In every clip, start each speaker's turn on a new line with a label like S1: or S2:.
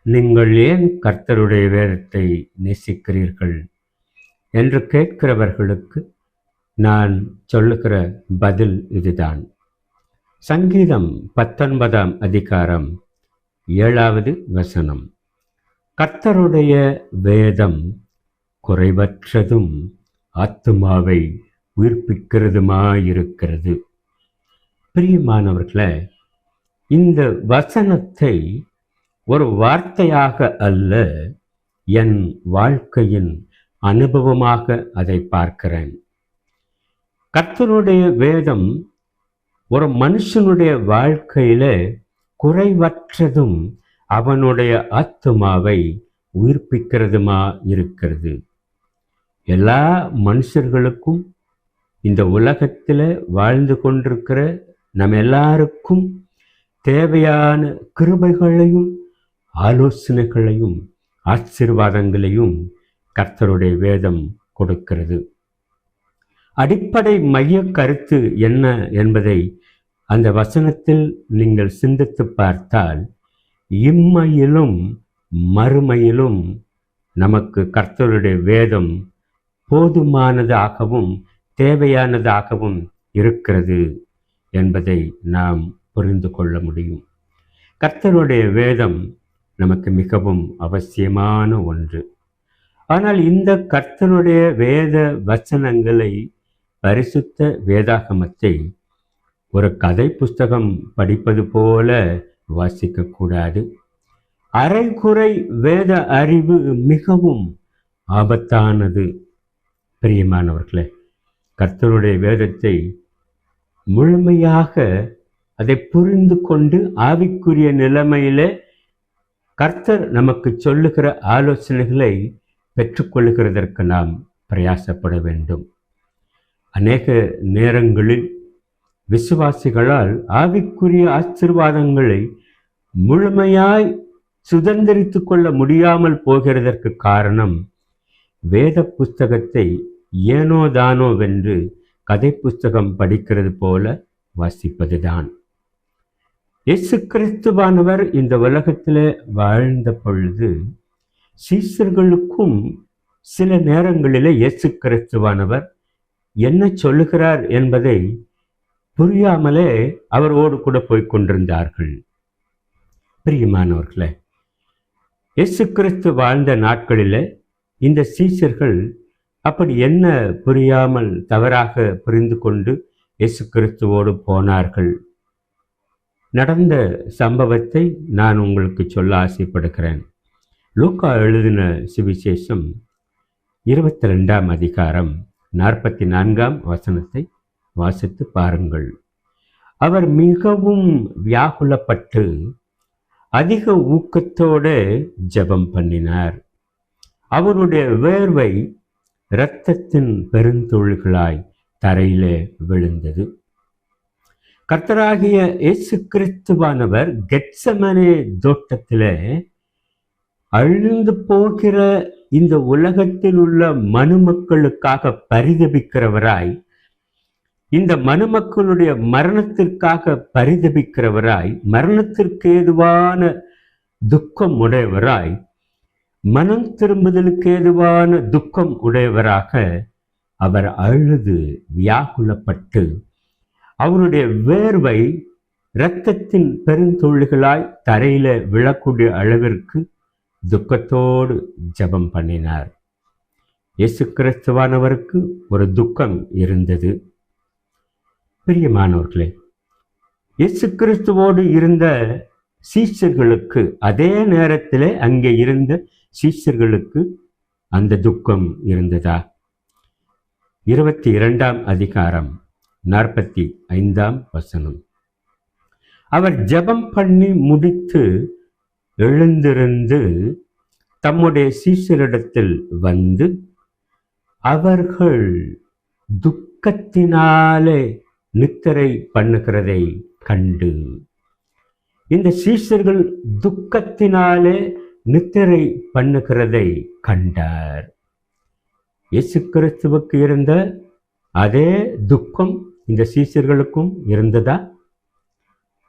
S1: நீங்கள் ஏன் கர்த்தருடைய வேதத்தை நேசிக்கிறீர்கள் என்று கேட்கிறவர்களுக்கு நான் சொல்லுகிற பதில் இதுதான். சங்கீதம் 19ஆம் அதிகாரம் 7வது வசனம். கர்த்தருடைய வேதம் குறைவற்றதும் ஆத்துமாவை உயிர்ப்பிக்கிறதுமாயிருக்கிறது. பிரியமானவர்களே, இந்த வசனத்தை ஒரு வார்த்தையாக அல்ல, என் வாழ்க்கையின் அனுபவமாக அதை பார்க்கிறேன். கர்த்தருடைய வேதம் ஒரு மனுஷனுடைய வாழ்க்கையில குறைவற்றதும் அவனுடைய ஆத்துமாவை உயிர்ப்பிக்கிறதுமா இருக்கிறது. எல்லா மனுஷர்களுக்கும், இந்த உலகத்தில் வாழ்ந்து கொண்டிருக்கிற நம்ம எல்லாருக்கும் தேவையான கிருபைகளையும் ஆலோசனைகளையும் ஆசீர்வாதங்களையும் கர்த்தருடைய வேதம் கொடுக்கிறது. அடிப்படை மைய கருத்து என்ன என்பதை அந்த வசனத்தில் நீங்கள் சிந்தித்து பார்த்தால், இம்மையிலும் மறுமையிலும் நமக்கு கர்த்தருடைய வேதம் போதுமானதாகவும் தேவையானதாகவும் இருக்கிறது என்பதை நாம் புரிந்து கொள்ள முடியும். கர்த்தருடைய வேதம் நமக்கு மிகவும் அவசியமான ஒன்று. ஆனால் இந்த கர்த்தருடைய வேத வசனங்களை, பரிசுத்த வேதாகமத்தை ஒரு கதை புஸ்தகம் படிப்பது போல வாசிக்கக்கூடாது. அரைகுறை வேத அறிவு மிகவும் ஆபத்தானது. பிரியமானவர்களே, கர்த்தருடைய வேதத்தை முழுமையாக அதை புரிந்து கொண்டு ஆவிக்குரிய நிலைமையில கர்த்தர் நமக்கு சொல்லுகிற ஆலோசனைகளை பெற்றுக்கொள்கிறதற்கு நாம் பிரயாசப்பட வேண்டும். அநேக நேரங்களில் விசுவாசிகளால் ஆவிக்குரிய ஆசீர்வாதங்களை முழுமையாய் சுதந்திரித்து கொள்ள முடியாமல் போகிறதற்கு காரணம், வேத புஸ்தகத்தை ஏனோ தானோ வென்று கதை புஸ்தகம் படிக்கிறது போல வாசிப்பதுதான். இயேசு கிறிஸ்துவானவர் இந்த உலகத்தில் வாழ்ந்த பொழுது சீஷர்களுக்கும் சில நேரங்களிலே இயேசு கிறிஸ்துவானவர் என்ன சொல்லுகிறார் என்பதை புரியாமலே அவரோடு கூட போய் கொண்டிருந்தார்கள். பிரியமானவர்களே, இயேசு கிறிஸ்து வாழ்ந்த நாட்களிலே இந்த சீஷர்கள் அப்படி என்ன புரியாமல் தவறாக புரிந்து கொண்டு இயேசு கிறிஸ்துவோடு போனார்கள். நடந்த சம்பவத்தை நான் உங்களுக்கு சொல்ல ஆசைப்படுகிறேன். லூக்கா எழுதின சுவிசேஷம் 22ஆம் அதிகாரம் 44ஆம் வசனத்தை வாசித்து பாருங்கள். அவர் மிகவும் வியாகுலப்பட்டு அதிக ஊக்கத்தோடு ஜெபம் பண்ணினார். அவருடைய வேர்வை இரத்தத்தின் பெருந்துளிகளாய் தரையிலே விழுந்தது. கர்த்தராகிய இயேசு கிறிஸ்துவானவர் கெத்செமனே தோட்டத்திலே அழிந்து போகிற இந்த உலகத்தில் உள்ள மனுமக்களுக்காக பரிதபிக்கிறவராய், இந்த மனுமக்களுடைய மரணத்திற்காக பரிதபிக்கிறவராய், மரணத்திற்கு ஏதுவான துக்கம் உடையவராய், மனம் திரும்புதலுக்கு ஏதுவான துக்கம் உடையவராக அவர் அழுது வியாகுலப்பட்டு அவருடைய வேர்வை இரத்தத்தின் பெருந்துளிகளாய் தரையில விழக்கூடிய அளவிற்கு துக்கத்தோடு ஜெபம் பண்ணினார். இயேசு கிறிஸ்துவானவருக்கு ஒரு துக்கம் இருந்தது. பிரியமானவர்களே, இயேசு கிறிஸ்துவோடு இருந்த சீஷர்களுக்கு, அதே நேரத்தில் அங்கே இருந்த சீஷர்களுக்கு அந்த துக்கம் இருந்ததா? 22ஆம் அதிகாரம் 45ஆம் வசனம். அவர் ஜெபம் பண்ணி முடித்து எழுந்திருந்து தம்முடைய சீஷரிடத்தில் வந்து அவர்கள் துக்கத்தினாலே நித்திரை பண்ணுகிறதை கண்டு, இந்த சீஷர்கள் துக்கத்தினாலே நித்திரை பண்ணுகிறதை கண்டார். இயேசு கிறிஸ்துவுக்கு இருந்த அதே துக்கம் இந்த சீஷர்களுக்கும் இருந்ததா?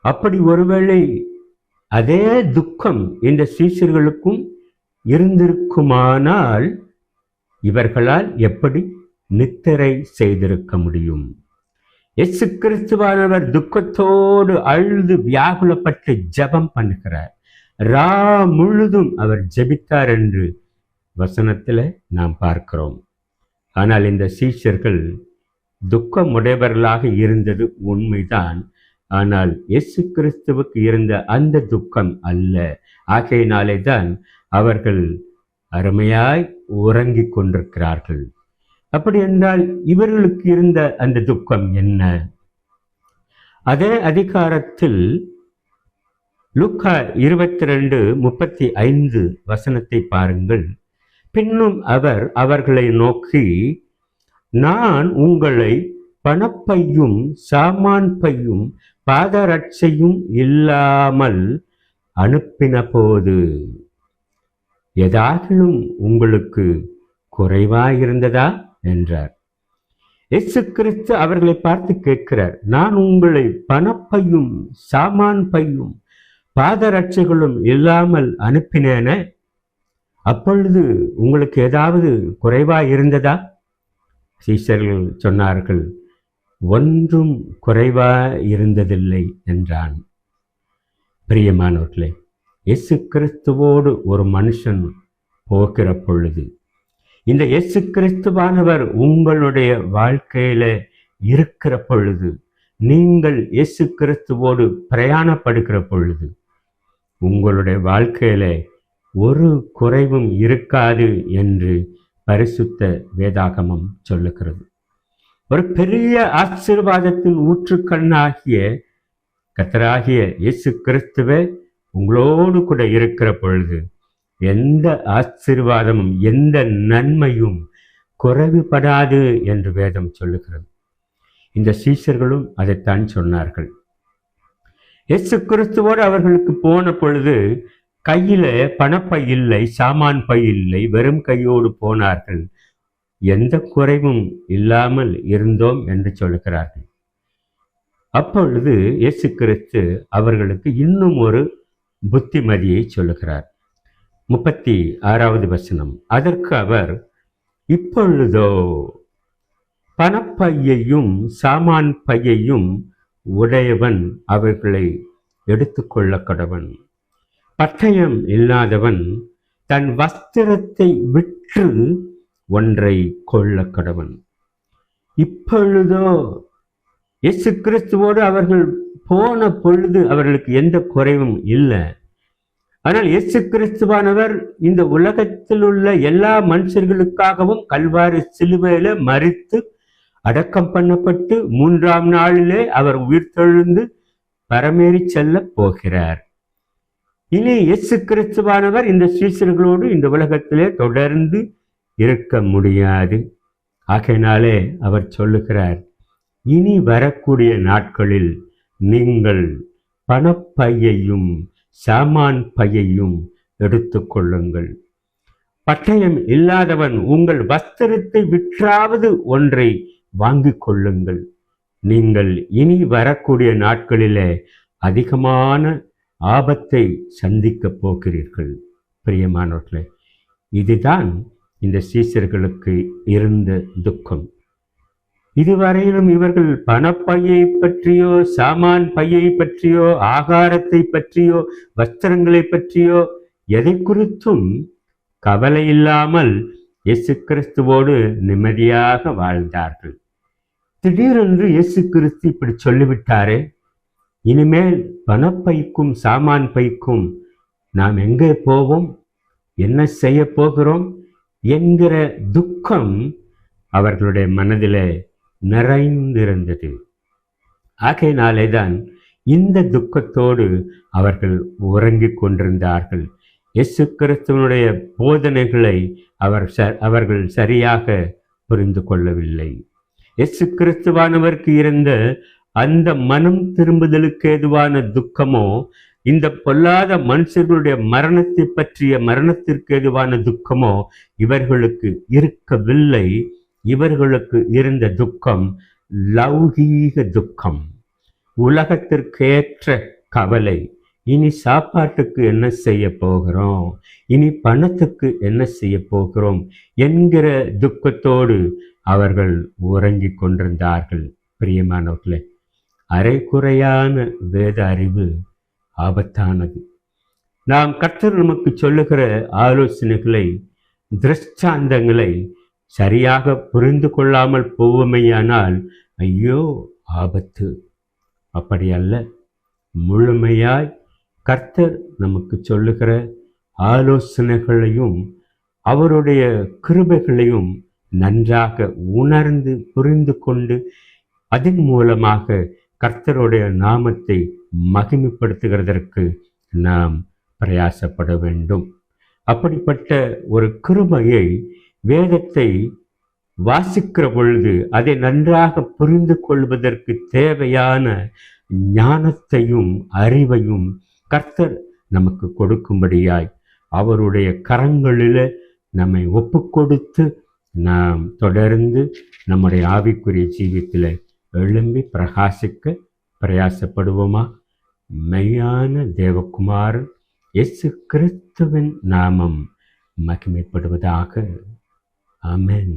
S1: அப்படி ஒருவேளை அதே துக்கம் இந்த சீஷர்களுக்கும் இருந்திருக்குமானால் இவர்களால் எப்படி நித்திரை செய்திருக்க முடியும்? இயேசு கிறிஸ்துவானவர் துக்கத்தோடு அழுது வியாகுலப்பட்டு ஜெபம் பண்ணுகிறார். ரா முழுதும் அவர் ஜெபித்தார் என்று வசனத்தில் நாம் பார்க்கிறோம். ஆனால் இந்த சீஷர்கள் துக்கமுடையவர்களாக இருந்தது உண்மைதான். ஆனால் இயேசு கிறிஸ்துவுக்கு இருந்த அந்த துக்கம் அல்ல. ஆகையினாலே தான் அவர்கள் அருமையாய் உறங்கிக் கொண்டிருக்கிறார்கள். அப்படி என்றால் இவர்களுக்கு இருந்த அந்த துக்கம் என்ன? அதே அதிகாரத்தில் லூக்கா 22:35 வசனத்தை பாருங்கள். பின்னும் அவர் அவர்களை நோக்கி, நான் உங்களை பணப்பையும் சாமான் பையும் பாதரட்சையும் இல்லாமல் அனுப்பின போது ஏதாகிலும் உங்களுக்கு குறைவாயிருந்ததா என்றார். இயேசு கிறிஸ்து அவர்களை பார்த்து கேட்கிறார், நான் உங்களை பணப்பையும் சாமான் பையும் பாதரட்சைகளும் இல்லாமல் அனுப்பினேன, அப்பொழுது உங்களுக்கு ஏதாவது குறைவாயிருந்ததா? சீஷர்கள் சொன்னார்கள், ஒன்றும் குறைவாயிருந்ததில்லை என்றான். பிரியமானவர்களே, இயேசு கிறிஸ்துவோடு ஒரு மனுஷன் போகிற பொழுது, இந்த இயேசு கிறிஸ்துவானவர் உங்களுடைய வாழ்க்கையில இருக்கிற பொழுது, நீங்கள் இயேசு கிறிஸ்துவோடு பிரயாணப்படுகிற பொழுது, உங்களுடைய வாழ்க்கையில ஒரு குறைவும் இருக்காது என்று பரிசுத்த வேதாகமம் சொல்லுகிறது. ஒரு பெரிய ஆசீர்வாதத்தின் ஊற்றுக்கண்ணாகிய கர்த்தராகிய இயேசு கிறிஸ்துவே உங்களோடு கூட இருக்கிற பொழுது எந்த ஆசீர்வாதமும் எந்த நன்மையும் குறைவுபடாது என்று வேதம் சொல்லுகிறது. இந்த சீஷர்களும் அதைத்தான் சொன்னார்கள். இயேசு கிறிஸ்துவோடு அவர்களுக்கு போன பொழுது கையில பணப்பை இல்லை, சாமான் பை இல்லை, வெறும் கையோடு போனார்கள். எந்த குறைவும் இல்லாமல் இருந்தோம் என்று சொல்லுகிறார்கள். அப்பொழுது இயேசு கிறிஸ்து அவர்களுக்கு இன்னும் ஒரு புத்திமதியை சொல்லுகிறார். 36வது வசனம். அதற்கு அவர், இப்பொழுதோ பணப்பையையும் சாமான் பையையும் உடையவன் அவர்களை எடுத்துக்கொள்ள கடவன். பட்டயம் இல்லாதவன் தன் வஸ்திரத்தை விற்று ஒன்றை கொள்ள கடவன். இப்பொழுதோ இயேசு கிறிஸ்துவோடு அவர்கள் போன பொழுது அவர்களுக்கு எந்த குறைவும் இல்லை. ஆனால் இயேசு கிறிஸ்துவானவர் இந்த உலகத்தில் உள்ள எல்லா மனுஷர்களுக்காகவும் கல்வாரி சிலுவையில மரித்து அடக்கம் பண்ணப்பட்டு 3ஆம் நாளிலே அவர் உயிர்த்தெழுந்து பரமேறி செல்ல போகிறார். இனி இயேசு கிறிஸ்துவானவர் இந்த சீஷர்களோடு இந்த உலகத்திலே தொடர்ந்து இருக்க முடியாது. ஆகையினாலே அவர் சொல்லுகிறார், இனி வரக்கூடிய நாட்களில் நீங்கள் பணப்பையையும் சாமான் பையையும் எடுத்துக்கொள்ளுங்கள். பட்டயம் இல்லாதவன் உங்கள் வஸ்திரத்தை விற்றாவது ஒன்றை வாங்கிக் கொள்ளுங்கள். நீங்கள் இனி வரக்கூடிய நாட்களிலே அதிகமான ஆபத்தை சந்திக்கப் போகிறீர்கள். பிரியமானவர்களே, இதுதான் இந்த சீஷர்களுக்கு இருந்த துக்கம். இதுவரையிலும் இவர்கள் பணப்பையை பற்றியோ சாமான் பையை பற்றியோ ஆகாரத்தை பற்றியோ வஸ்திரங்களை பற்றியோ எதை குறித்தும் கவலை இல்லாமல் இயேசு கிறிஸ்துவோடு நிம்மதியாக வாழ்ந்தார்கள். திடீரென்று இயேசு கிறிஸ்து இப்படி சொல்லிவிட்டாரே, இனிமேல் பணப்பைக்கும் சாமான் பைக்கும் நாம் எங்கே போவோம், என்ன செய்ய போகிறோம் என்கிற துக்கம் அவர்களுடைய மனதிலே நிறைந்திருந்தது. ஆகையினாலே தான் இந்த துக்கத்தோடு அவர்கள் உறங்கிக் கொண்டிருந்தார்கள். இயேசு கிறிஸ்துவனுடைய போதனைகளை அவர்கள் சரியாக புரிந்து கொள்ளவில்லை. இயேசு கிறிஸ்துவானவருக்கு இருந்த அந்த மனம் திரும்புதலுக்கு ஏதுவான துக்கமோ, இந்த பொல்லாத மனுஷர்களுடைய மரணத்திற்கு ஏதுவான துக்கமோ இவர்களுக்கு இருக்கவில்லை. இவர்களுக்கு இருந்த துக்கம் லௌகீக துக்கம், உலகத்திற்கேற்ற கவலை, இனி சாப்பாட்டுக்கு என்ன செய்ய போகிறோம், இனி பணத்துக்கு என்ன செய்ய போகிறோம் என்கிற துக்கத்தோடு அவர்கள் உறங்கிக் கொண்டிருந்தார்கள். பிரியமானவர்களே, அரைகுறையான வேத அறிவு ஆபத்தானது. நாம் கர்த்தர் நமக்கு சொல்லுகிற ஆலோசனைகளை, திருஷ்டாந்தங்களை சரியாக புரிந்து கொள்ளாமல் போவோமேயானால் ஐயோ ஆபத்து. அப்படி அல்ல, முழுமையாய் கர்த்தர் நமக்கு சொல்லுகிற ஆலோசனைகளையும் அவருடைய கிருபைகளையும் நன்றாக உணர்ந்து புரிந்து கொண்டு அதன் மூலமாக கர்த்தருடைய நாமத்தை மகிமைப்படுத்துகிறதற்கு நாம் பிரயாசப்பட வேண்டும். அப்படிப்பட்ட ஒரு கிருபையை, வேதத்தை வாசிக்கிற பொழுது அதை நன்றாக புரிந்து கொள்வதற்கு தேவையான ஞானத்தையும் அறிவையும் கர்த்தர் நமக்கு கொடுக்கும்படியாய் அவருடைய கரங்களில் நம்மை ஒப்பு கொடுத்து நாம் தொடர்ந்து நம்முடைய ஆவிக்குரிய ஜீவியத்தில் எழும்பி பிரகாசிக்க பிரயாசப்படுவோமா? மெய்யான தேவகுமாரன் இயேசு கிறிஸ்துவின் நாமம் மகிமைப்படுவதாக. ஆமென்.